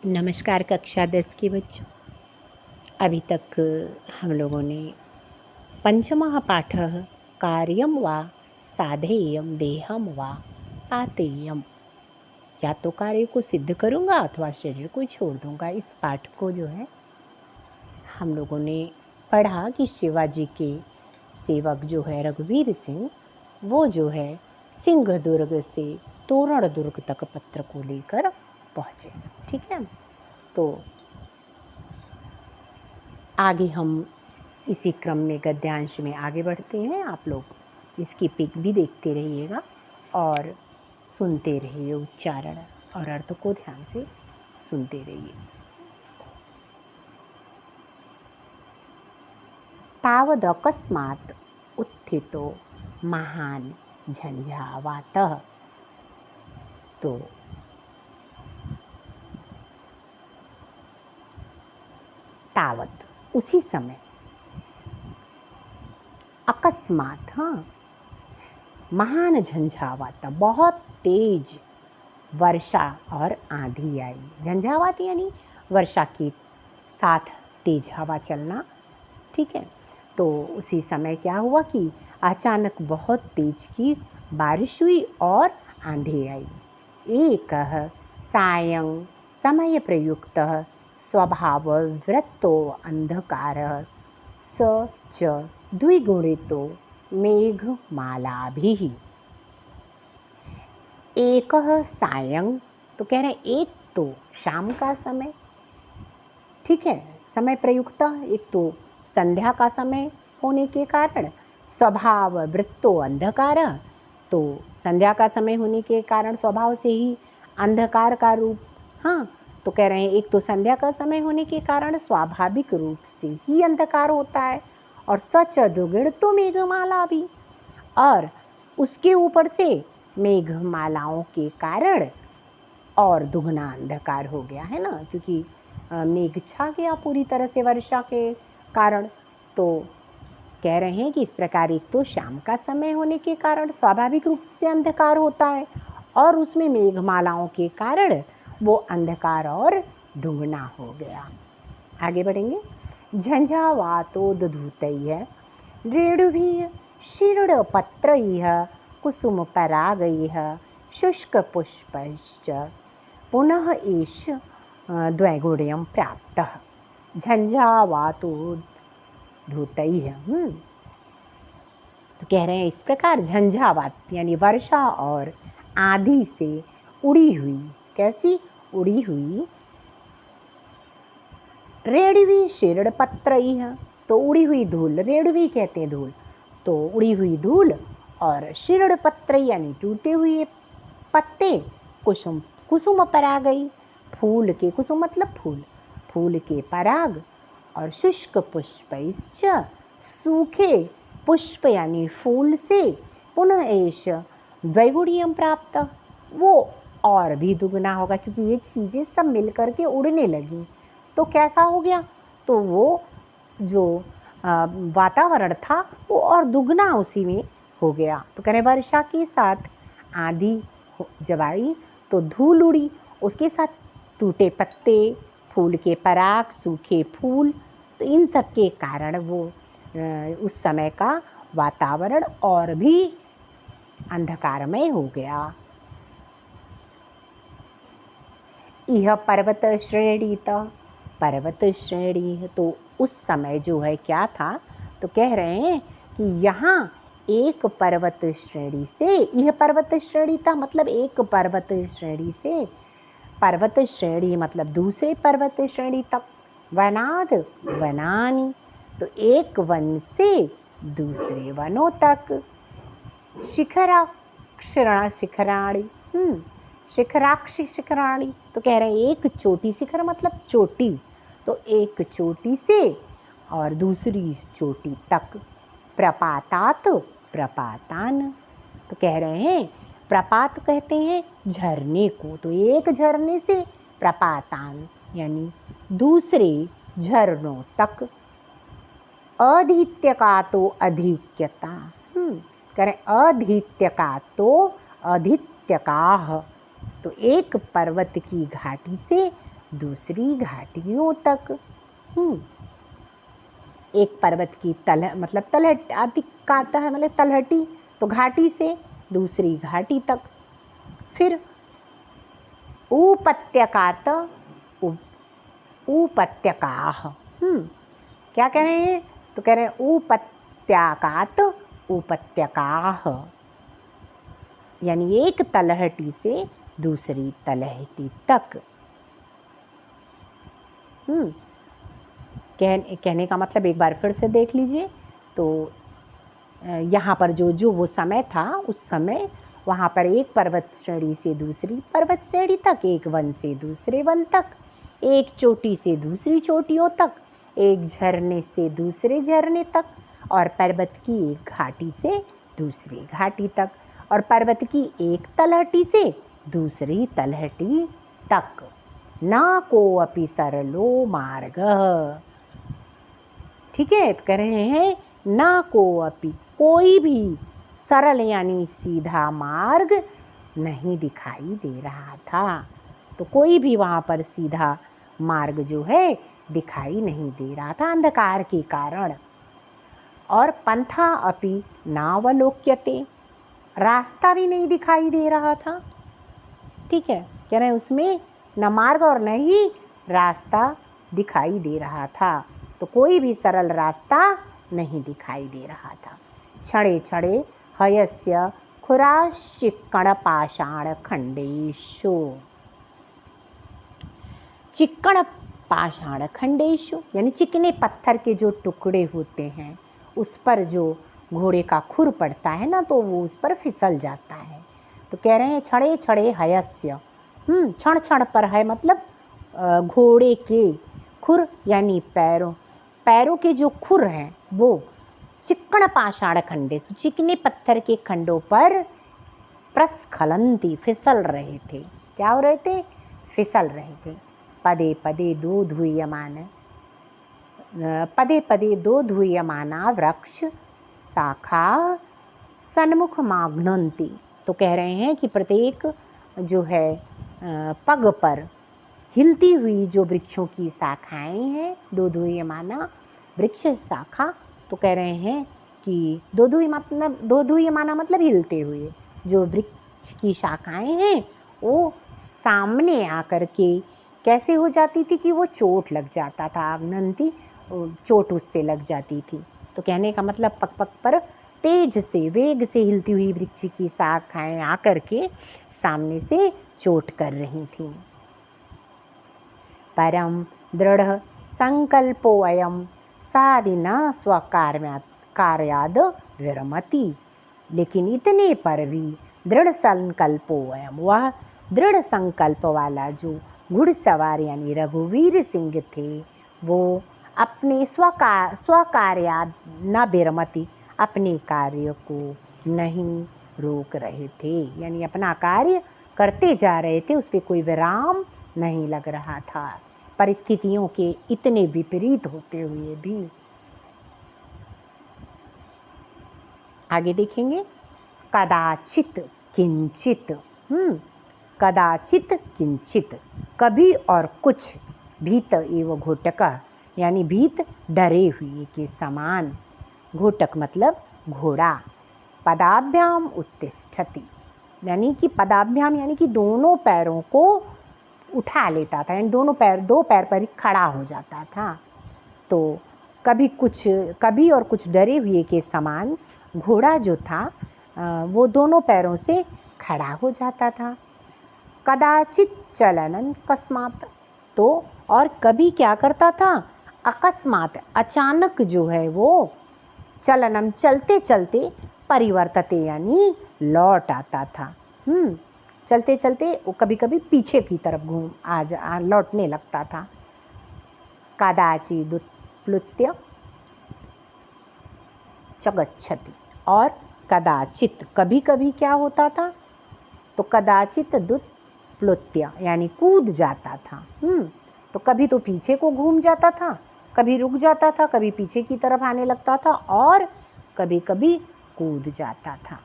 नमस्कार कक्षा 10 के बच्चों। अभी तक हम लोगों ने पंचमः पाठः कार्यं वा साधेयं देहं वा पातेयम, या तो कार्य को सिद्ध करूँगा अथवा शरीर को छोड़ दूँगा। इस पाठ को जो है हम लोगों ने पढ़ा कि शिवाजी के सेवक जो है रघुवीर सिंह, वो जो है सिंहदुर्ग से तोरण दुर्ग तक पत्र को लेकर पहुँचे। ठीक है, तो आगे हम इसी क्रम में गद्यांश में आगे बढ़ते हैं। आप लोग इसकी पिक भी देखते रहिएगा और सुनते रहिए, उच्चारण और अर्थ को ध्यान से सुनते रहिए। तावदकस्मात् उत्थितो महान झंझावातः। तो तावत उसी समय, अकस्मात, हाँ, महान झंझावात बहुत तेज वर्षा और आंधी आई। झंझावात यानी वर्षा के साथ तेज हवा चलना। ठीक है, तो उसी समय क्या हुआ कि अचानक बहुत तेज की बारिश हुई और आंधी आई। एकः सायं समय प्रयुक्त स्वभाववृत्तो अंधकारः स च द्विगुणितो मेघमालाभिः। एकः सायं, तो कह रहे हैं एक तो शाम का समय, ठीक है, समय प्रयुक्त, एक तो संध्या का समय होने के कारण, स्वभाव वृत्तो अंधकार, तो संध्या का समय होने के कारण स्वभाव से ही अंधकार का रूप। हाँ, तो कह रहे हैं एक तो संध्या का समय होने के कारण स्वाभाविक रूप से ही अंधकार होता है, और सच दुगुण तो मेघमाला भी, और उसके ऊपर से मेघमालाओं के कारण और दुगना अंधकार हो गया है ना, क्योंकि मेघ छा गया पूरी तरह से वर्षा के कारण। तो कह रहे हैं कि इस प्रकार एक तो शाम का समय होने के कारण स्वाभाविक रूप से अंधकार होता है, और उसमें मेघमालाओं के कारण वो अंधकार और दुगना हो गया। आगे बढ़ेंगे। झंझावातोद्धूतैः रेणुभिः शीर्णपत्रैः कुसुमपरागैः शुष्कपुष्पैश्च पुनः एष द्वैगुण्यं प्राप्तः। झंझावातोद्धूतैः, तो कह रहे हैं इस प्रकार झंझावात यानी वर्षा और आंधी से उड़ी हुई, कैसी उड़ी हुई, रेणुवी शीर्णपत्रैः, तो उड़ी हुई धूल, रेणुवी कहते हैं धूल, तो उड़ी हुई धूल और शीर्णपत्र यानी टूटे हुए पत्ते, कुसुम कुसुम परागई, फूल के, कुसुम मतलब फूल, फूल के पराग, और शुष्क पुष्पैश्च, सूखे पुष्प यानी फूल से, पुनः एष द्वैगुण्यं प्राप्त, वो और भी दुगना होगा, क्योंकि ये चीज़ें सब मिल करके उड़ने लगी तो कैसा हो गया, तो वो जो वातावरण था वो और दुगना उसी में हो गया। तो कह रहे वर्षा के साथ आंधी जब आई तो धूल उड़ी, उसके साथ टूटे पत्ते, फूल के पराग, सूखे फूल, तो इन सब के कारण वो उस समय का वातावरण और भी अंधकारमय हो गया। यह पर्वत श्रेणीत, पर्वत श्रेणी, तो उस समय जो है क्या था, तो कह रहे हैं कि यहाँ एक पर्वत श्रेणी से, यह पर्वत श्रेणी था मतलब एक पर्वत श्रेणी से, पर्वत श्रेणी मतलब दूसरे पर्वत श्रेणी तक, वनाद वनानी, तो एक वन से दूसरे वनों तक, शिखराक्षरा शिखराणी, शिखराक्षी शिखराणी, तो कह रहे हैं एक चोटी, शिखर मतलब चोटी, तो एक चोटी से और दूसरी चोटी तक, प्रपातात प्रपातान, तो कह रहे हैं प्रपात कहते हैं झरने को, तो एक झरने से प्रपातान यानी दूसरे झरनों तक, अधीत्य का तो अधिक्यता, करें अधीत्य का तो अधित्यकाह, तो एक पर्वत की घाटी से दूसरी घाटियों तक। एक पर्वत की मतलब तलहट आदि का आता है, मतलब तलहटी, तो घाटी से दूसरी घाटी तक। फिर उपत्यकात उपत्यकाः। क्या कह रहे हैं? तो कह रहे हैं उपत्यकात उपत्यकाः, यानी एक तलहटी से दूसरी तलहटी तक। कहने का मतलब एक बार फिर से देख लीजिए। तो यहाँ पर जो वो समय था, उस समय वहाँ पर एक पर्वत श्रेणी से दूसरी पर्वत श्रेणी तक, एक वन से दूसरे वन तक, एक चोटी से दूसरी चोटियों तक, एक झरने से दूसरे झरने तक, और पर्वत की एक घाटी से दूसरी घाटी तक, और पर्वत की एक तलहटी से दूसरी तलहटी तक। ना को अपि सरलो मार्गः। ठीक है, तो कह रहे हैं ना को अपि, कोई भी सरल यानी सीधा मार्ग नहीं दिखाई दे रहा था। तो कोई भी वहाँ पर सीधा मार्ग जो है दिखाई नहीं दे रहा था अंधकार के कारण। और पंथा अपि नावलोक्यते, रास्ता भी नहीं दिखाई दे रहा था। ठीक है, कह रहे हैं उसमें न मार्ग और न ही रास्ता दिखाई दे रहा था। तो कोई भी सरल रास्ता नहीं दिखाई दे रहा था। क्षणे क्षणे हयस्य खुराशिक्कण पाषाण खंडेषु। चिक्कण पाषाण खंडेषु यानी चिकने पत्थर के जो टुकड़े होते हैं, उस पर जो घोड़े का खुर पड़ता है ना, तो वो उस पर फिसल जाता है। तो कह रहे हैं क्षणे क्षणे हयस्य, क्षण क्षण पर है मतलब घोड़े के खुर यानी पैरों के जो खुर हैं वो चिक्कण पाषाण खंडेषु, चिकने पत्थर के खंडों पर प्रस्खलंती, फिसल रहे थे। क्या हो रहे थे? फिसल रहे थे। पदे पदे दो धूयमाना वृक्ष शाखा सन्मुख माघ्नन्ति। तो कह रहे हैं कि प्रत्येक जो है पग पर हिलती हुई जो वृक्षों की शाखाएं हैं, दो धूयमाना वृक्ष शाखा। तो कह रहे हैं कि दो धूयमाना मतलब हिलते हुए जो वृक्ष की शाखाएं हैं, वो सामने आकर के कैसे हो जाती थी कि वो चोट लग जाता था, आग्नंती, चोट उससे लग जाती थी। तो कहने का मतलब पग पग पर तेज से वेग से हिलती हुई वृक्ष की शाखाएं आकर के सामने से चोट कर रही थीं। परम दृढ़ संकल्पोऽयं साधिना स्वकार्याद विरमति। लेकिन इतने पर भी दृढ़ संकल्पोऽयं, वह दृढ़ संकल्प वाला जो घुड़सवार यानी रघुवीर सिंह थे, वो अपने स्वकार्याद न विरमति, अपने कार्य को नहीं रोक रहे थे, यानी अपना कार्य करते जा रहे थे, उस पर कोई विराम नहीं लग रहा था, परिस्थितियों के इतने विपरीत होते हुए भी। आगे देखेंगे, कदाचित किंचित, कदाचित किंचित, कभी और कुछ, भीत एवं घोटका यानी भीत डरे हुए के समान, घोटक मतलब घोड़ा, पदाभ्याम उत्तिष्ठति यानी कि पदाभ्याम यानी कि दोनों पैरों को उठा लेता था, यानी दो पैर पर ही खड़ा हो जाता था। तो कभी और कुछ डरे हुए के समान घोड़ा जो था वो दोनों पैरों से खड़ा हो जाता था। कदाचित चलनन अकस्मात, तो और कभी क्या करता था? अकस्मात, अचानक जो है वो चलनम चलते चलते परिवर्तते यानी लौट आता था। चलते चलते वो कभी कभी पीछे की तरफ लौटने लगता था। कदाचिदुत्प्लुत्य चगच्छति, और कदाचित कभी कभी क्या होता था? तो कदाचित दुत्प्लुत्य यानी कूद जाता था। तो कभी तो पीछे को घूम जाता था, कभी रुक जाता था, कभी पीछे की तरफ आने लगता था, और कभी कभी कूद जाता था।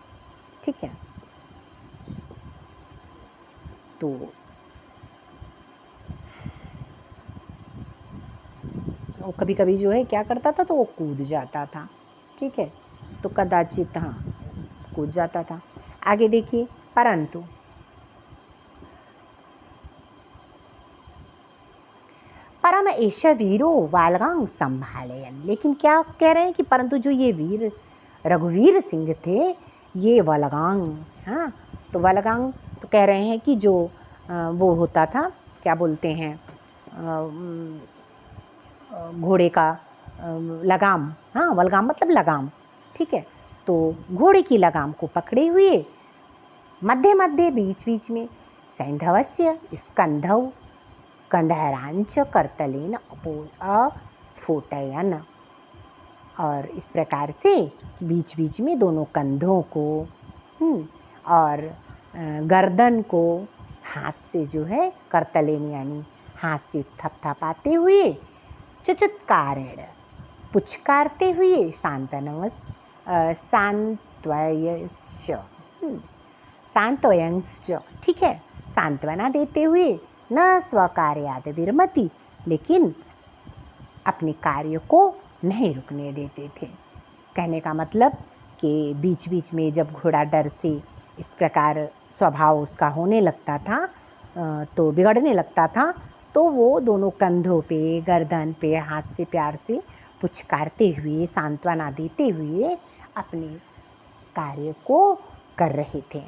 ठीक है, तो वो कभी कभी जो है क्या करता था, तो वो कूद जाता था। ठीक है, तो कदाचित हाँ कूद जाता था। आगे देखिए, परंतु परम एष वीरो वालगांग संभालयन, लेकिन क्या कह रहे हैं कि परंतु जो ये वीर रघुवीर सिंह थे, ये वलगांग, हाँ तो वलगांग तो कह रहे हैं कि जो वो होता था, क्या बोलते हैं, घोड़े का लगाम, हाँ वलगाम मतलब लगाम। ठीक है, तो घोड़े की लगाम को पकड़े हुए मध्य मध्य बीच बीच में सैंधवस्य स्कंधौ कंधरांच करतलेन स्फोटयन, और इस प्रकार से बीच बीच में दोनों कंधों को और गर्दन को हाथ से जो है करतलेन यानी हाथ से थपथपाते हुए, चुचुत्कारेण पुचकारते हुए, सांत्वयंश्च, ठीक है, सांत्वना देते हुए, न स्वकार्याद विरमति, लेकिन अपने कार्य को नहीं रुकने देते थे। कहने का मतलब कि बीच बीच में जब घोड़ा डर से इस प्रकार स्वभाव उसका होने लगता था, तो बिगड़ने लगता था, तो वो दोनों कंधों पे, गर्दन पे हाथ से प्यार से पुचकारते हुए, सांत्वना देते हुए अपने कार्य को कर रहे थे।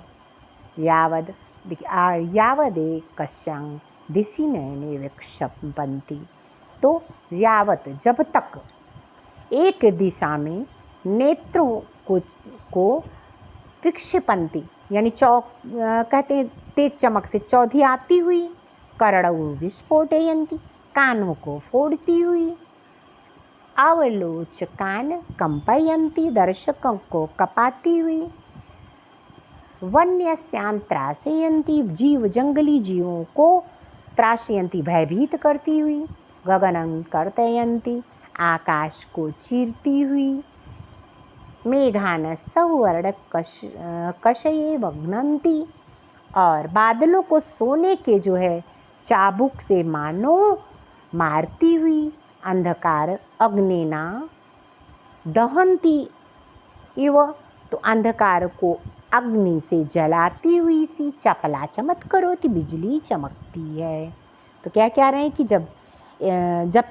यावदे कश्यं दिशि नयने विक्षपन्ति, तो यावत जब तक एक दिशा में नेत्रों को विक्षिपन्ति यानी कहते हैं तेज चमक से चौधी आती हुई, कर्णौ विस्फोटयन्ति कानों को फोड़ती हुई, अवलोचकान कंपयन्ति दर्शकों को कपाती हुई, वन्यस्यान त्रासयन्ति जंगली जीवों को त्रासयन्ति भयभीत करती हुई, गगनं कर्तयन्ति आकाश को चीरती हुई, मेघान सौवर्ण कशये वघ्नन्ति, और बादलों को सोने के जो है चाबुक से मानो मारती हुई, अंधकार अग्निना दहन्ति इव, तो अंधकार को अग्नि से जलाती हुई सी, चपला चमत करोति, बिजली चमकती है। तो क्या कह रहे हैं कि जब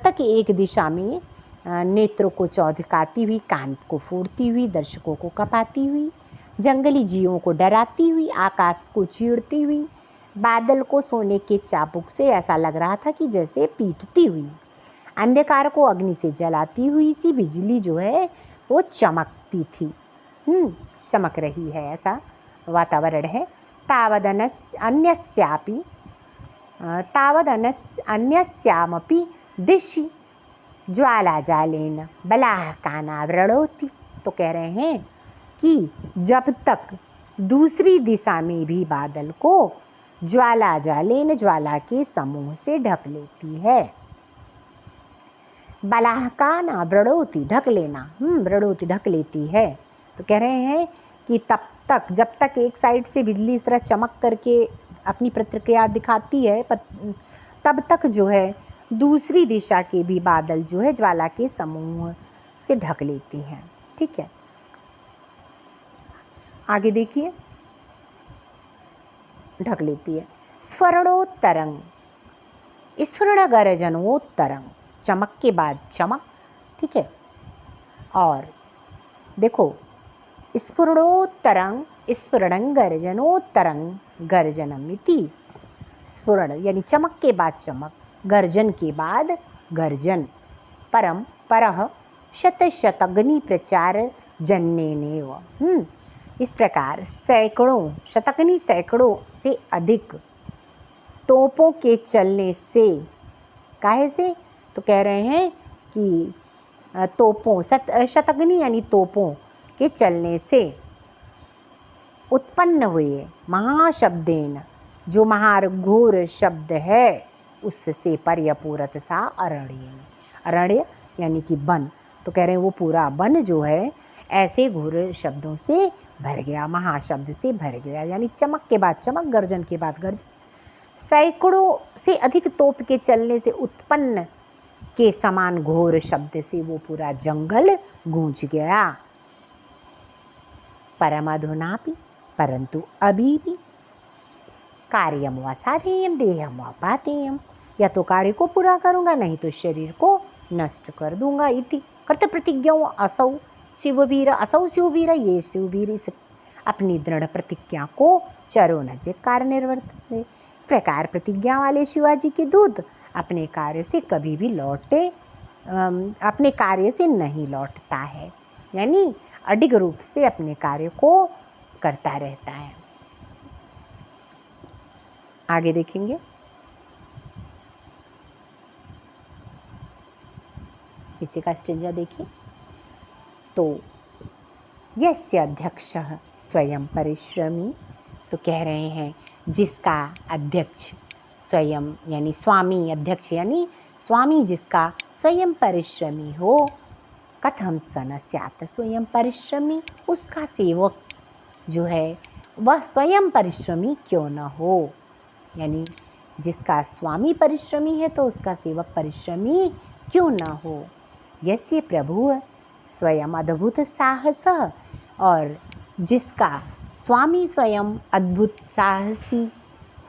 तक एक दिशा में नेत्रों को चौधकाती हुई, कान को फोड़ती हुई, दर्शकों को कपाती हुई, जंगली जीवों को डराती हुई, आकाश को चीरती हुई, बादल को सोने के चाबुक से ऐसा लग रहा था कि जैसे पीटती हुई, अंधकार को अग्नि से जलाती हुई सी बिजली जो है वो चमकती थी, चमक रही है, ऐसा वातावरण है। तावदन्यस्यामपि दिशि ज्वालाजालेन बलाहकानावृणोति, तो कह रहे हैं कि जब तक दूसरी दिशा में भी बादल को ज्वालाजालेन ज्वाला के समूह से ढक लेती है। बलाहकाना व्रणोति ढक लेना, व्रणोति ढक लेती है। तो कह रहे हैं कि तब तक जब तक एक साइड से बिजली इस तरह चमक करके अपनी प्रतिक्रिया दिखाती है, तब तक जो है दूसरी दिशा के भी बादल जो है ज्वाला के समूह से ढक लेती हैं। ठीक है, आगे देखिए, ढक लेती है। स्फरणोत्तरंग, स्फुरण गर्जनोत्तरंग, चमक के बाद चमक। ठीक है, और देखो स्फुरणोत्तरंग, स्फुरणं गर्जनोत्तरंग गर्जनमिति, स्फुरण यानी चमक के बाद चमक, गर्जन के बाद गर्जन, परम परह शतशतग्नि प्रचार जन्येनेव। इस प्रकार सैकड़ों, शतग्नि सैकड़ों से अधिक तोपों के चलने से, काहे से, तो कह रहे हैं कि तोपों, शतग्नि यानी तोपों के चलने से उत्पन्न हुए महाशब्देन, जो महाघोर शब्द है उससे पर्यपूरत सा अरण्य, अरण्य यानी कि वन। तो कह रहे हैं वो पूरा वन जो है ऐसे घोर शब्दों से भर गया, महाशब्द से भर गया, यानी चमक के बाद चमक, गर्जन के बाद गर्जन, सैकड़ों से अधिक तोप के चलने से उत्पन्न के समान घोर शब्द से वो पूरा जंगल गूंज गया। परमधुनापि, परंतु अभी भी कार्यम व साधेयम देहम व पातेयम, या तो कार्य को पूरा करूँगा, नहीं तो शरीर को नष्ट कर दूंगा। इति कृत प्रतिज्ञा असौ शिववीर, असौ शिववीर, ये शिववीर इस अपनी दृढ़ प्रतिज्ञा को चरो न जे कार्य निर्वर्त। इस प्रकार प्रतिज्ञा वाले शिवाजी के दूत अपने कार्य से कभी भी अपने कार्य से नहीं लौटता है, यानी अडिग रूप से अपने कार्य को करता रहता है। आगे देखेंगे। इसी का स्टेंजा देखिए। तो यस्य अध्यक्षः स्वयं परिश्रमी, तो कह रहे हैं जिसका अध्यक्ष स्वयं यानी स्वामी, अध्यक्ष यानी स्वामी जिसका स्वयं परिश्रमी हो, कथम स न स्यात् स्वयं परिश्रमी, उसका सेवक जो है वह स्वयं परिश्रमी क्यों न हो। यानी जिसका स्वामी परिश्रमी है तो उसका सेवक परिश्रमी क्यों न हो। यस्य प्रभु स्वयं अद्भुत साहस, और जिसका स्वामी स्वयं अद्भुत साहसी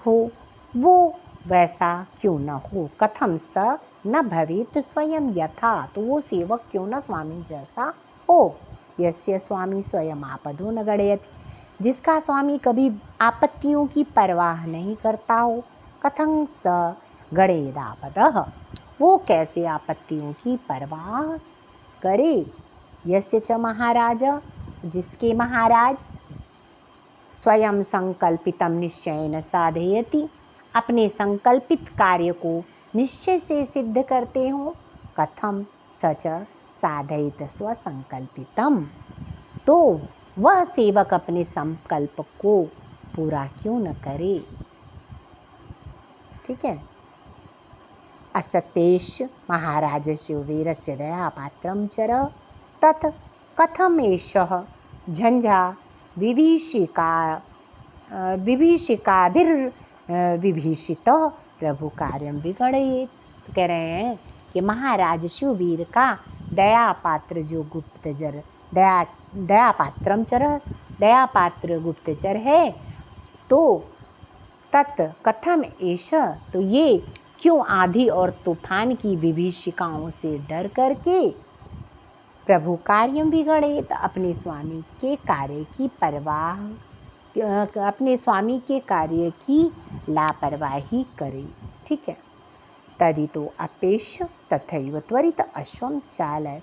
हो वो वैसा क्यों न हो। कथम स न भवेत स्वयं यथा, तो वो सेवक क्यों न स्वामी जैसा हो। यस्य स्वामी स्वयं आपदो न गणयति, जिसका स्वामी कभी आपत्तियों की परवाह नहीं करता हो। कथं स गणेदापदः, वो कैसे आपत्तियों की परवाह करे। यस्य च महाराज, जिसके महाराज स्वयं संकल्पितम निश्चयेन साधयति, अपने संकल्पित कार्य को निश्चय से सिद्ध करते हो। कथम सच साधयित स्वसंकल्पितम, तो वह सेवक अपने संकल्प को पूरा क्यों न करे। ठीक है। असतेश महाराज शिववीरस्य दया पात्रम चर, तत् कथम एषः झंझा विभीषितः प्रभु कार्यम बिगड़ेत। तो कह रहे हैं कि महाराज शिववीर का दया पात्र जो गुप्तचर, दया पात्र गुप्तचर है, तो तत् कथम एष, तो ये क्यों आंधी और तूफान की विभीषिकाओं से डर करके प्रभु कार्यम बिगड़े, तो अपने स्वामी के कार्य की परवाह, अपने स्वामी के कार्य की लापरवाही करे। ठीक है। तदितो अपेश तथैव त्वरित अश्वम चालय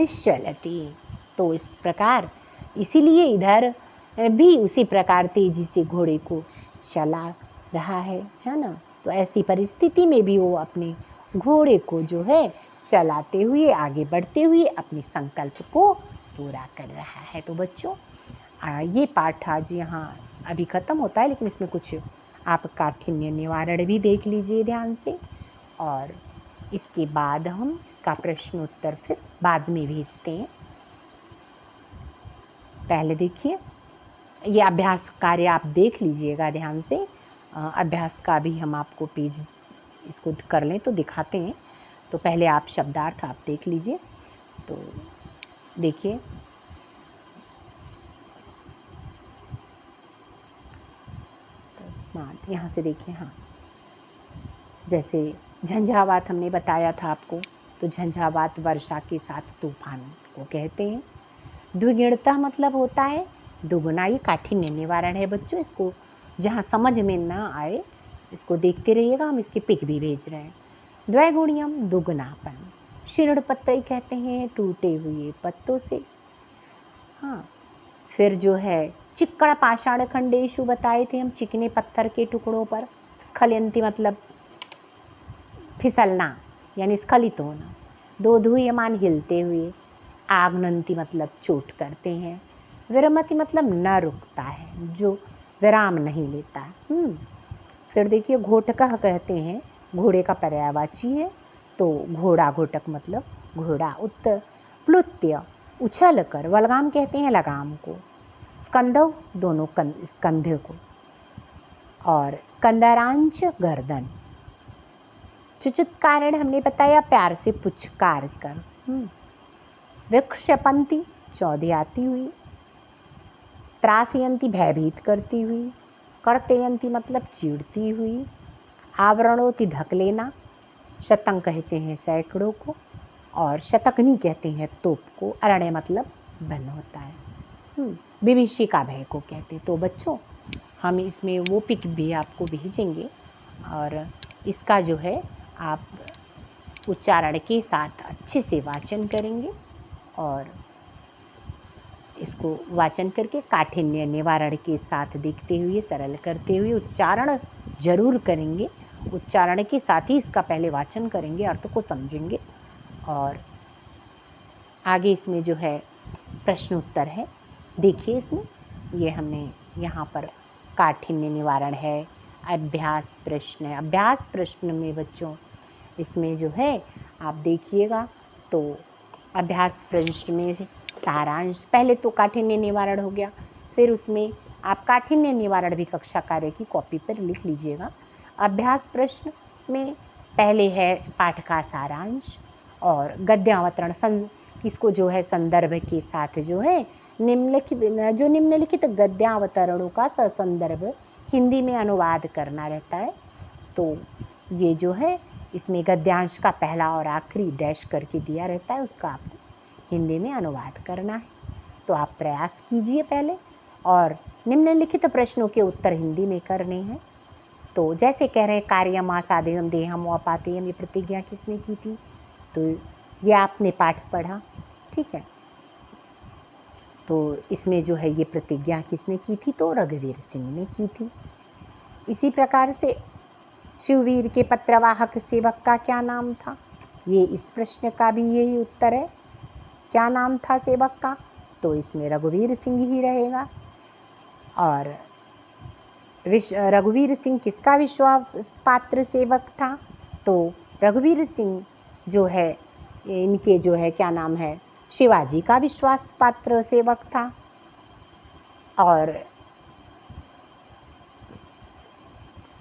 चलति, तो इस प्रकार इसीलिए इधर भी उसी प्रकार तेजी से घोड़े को चला रहा है ना। तो ऐसी परिस्थिति में भी वो अपने घोड़े को जो है चलाते हुए, आगे बढ़ते हुए अपने संकल्प को पूरा कर रहा है। तो बच्चों ये पाठ आज यहाँ अभी ख़त्म होता है, लेकिन इसमें कुछ आप काठिन्य निवारण भी देख लीजिए ध्यान से, और इसके बाद हम इसका प्रश्न उत्तर फिर बाद में भेजते हैं। पहले देखिए, ये अभ्यास कार्य आप देख लीजिएगा ध्यान से। अभ्यास का भी हम आपको पेज इसको कर लें तो दिखाते हैं। तो पहले आप शब्दार्थ आप देख लीजिए। तो देखिए, तस्मात् यहाँ से देखिए, हाँ, जैसे झंझावात हमने बताया था आपको, तो झंझावात वर्षा के साथ तूफान को कहते हैं। द्विगुणता मतलब होता है दुगुना, ये काठिन्य निवारण है बच्चों। इसको जहाँ समझ में ना आए इसको देखते रहिएगा, हम इसके पिक भी भेज रहे हैं। द्वैगुणियम दुगुनापन, शीर्ण पत्तई कहते हैं टूटे हुए पत्तों से। हाँ, फिर जो है चिक्कड़ पाषाण खंडेशु बताए थे हम, चिकने पत्थर के टुकड़ों पर। स्खलयंती मतलब फिसलना यानी स्खलित होना। दो धूयमान हिलते हुए। आग्नंती मतलब चोट करते हैं। विरमति मतलब न रुकता है, जो विराम नहीं लेता। फिर देखिए, घोटकः कहते हैं घोड़े का पर्यायवाची है, तो घोड़ा घोटक मतलब घोड़ा। उत्प्लुत्य उछल कर, वलगाम कहते हैं लगाम को। स्कंधव दोनों स्कंधे को, और कंदरांच गर्दन। चुचुत कारण हमने बताया प्यार से पुचकार कर। वृक्षपंती चौधे आती हुई, त्रासयंती भयभीत करती हुई, कर्तयंती मतलब चीड़ती हुई, आवरणोति ढक लेना, शतंग कहते हैं सैकड़ों को, और शतकनी कहते हैं तोप को, अरण्य मतलब वन होता है। विभीषिका भय को कहते। तो बच्चों हम इसमें वो पिक भी आपको भेजेंगे और इसका जो है आप उच्चारण के साथ अच्छे से वाचन करेंगे और इसको वाचन करके काठिन्य निवारण के साथ देखते हुए सरल करते हुए उच्चारण जरूर करेंगे। उच्चारण के साथ ही इसका पहले वाचन करेंगे, अर्थ को समझेंगे और आगे इसमें जो है प्रश्न उत्तर है। देखिए इसमें ये हमने यहाँ पर काठिन्य निवारण है, अभ्यास प्रश्न है। अभ्यास प्रश्न में बच्चों इसमें जो है आप देखिएगा तो अभ्यास प्रश्न में सारांश, पहले तो काठिन्य निवारण हो गया, फिर उसमें आप काठिन्य निवारण भी कक्षा कार्य की कॉपी पर लिख लीजिएगा। अभ्यास प्रश्न में पहले है पाठ का सारांश और गद्यावतरण इसको जो है संदर्भ के साथ जो है निम्नलिखित गद्यावतरणों का ससंदर्भ हिंदी में अनुवाद करना रहता है। तो ये जो है इसमें गद्यांश का पहला और आखिरी डैश करके दिया रहता है, उसका आपको हिंदी में अनुवाद करना है। तो आप प्रयास कीजिए पहले और निम्नलिखित प्रश्नों के उत्तर हिंदी में करने हैं। तो जैसे कह रहे हैं कार्यम आसादेयम देहम अपातेयम, ये प्रतिज्ञा किसने की थी? तो ये आपने पाठ पढ़ा, ठीक है। तो इसमें जो है ये प्रतिज्ञा किसने की थी? तो रघुवीर सिंह ने की थी। इसी प्रकार से शिववीर के पत्रवाहक सेवक का क्या नाम था? ये इस प्रश्न का भी यही उत्तर है। क्या नाम था सेवक का? तो इसमें रघुवीर सिंह ही रहेगा। और रघुवीर सिंह किसका विश्वास पात्र सेवक था? तो रघुवीर सिंह जो है इनके जो है क्या नाम है, शिवाजी का विश्वास पात्र सेवक था। और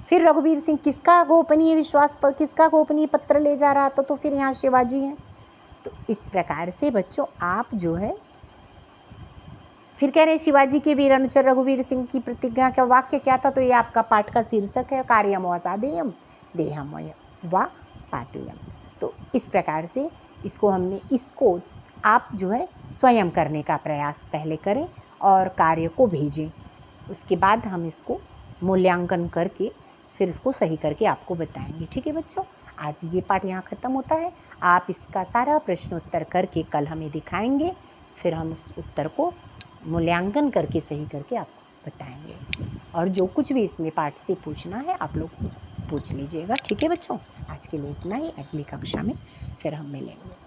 फिर रघुवीर सिंह किसका गोपनीय पत्र ले जा रहा था? तो फिर यहाँ शिवाजी हैं। तो इस प्रकार से बच्चों आप जो है फिर कह रहे हैं शिवाजी के वीर अनुचर रघुवीर सिंह की प्रतिज्ञा का वाक्य क्या था? तो ये आपका पाठ का शीर्षक है, कार्यम असादेयम देहम वा पातेयम। तो इस प्रकार से इसको आप जो है स्वयं करने का प्रयास पहले करें और कार्य को भेजें। उसके बाद हम इसको मूल्यांकन करके फिर इसको सही करके आपको बताएंगे। ठीक है बच्चों, आज ये पाठ यहाँ ख़त्म होता है। आप इसका सारा प्रश्न उत्तर करके कल हमें दिखाएंगे, फिर हम उस उत्तर को मूल्यांकन करके सही करके आपको बताएंगे। और जो कुछ भी इसमें पाठ से पूछना है आप लोग पूछ लीजिएगा। ठीक है बच्चों, आज के लिए इतना ही। अगली कक्षा में फिर हम मिलेंगे।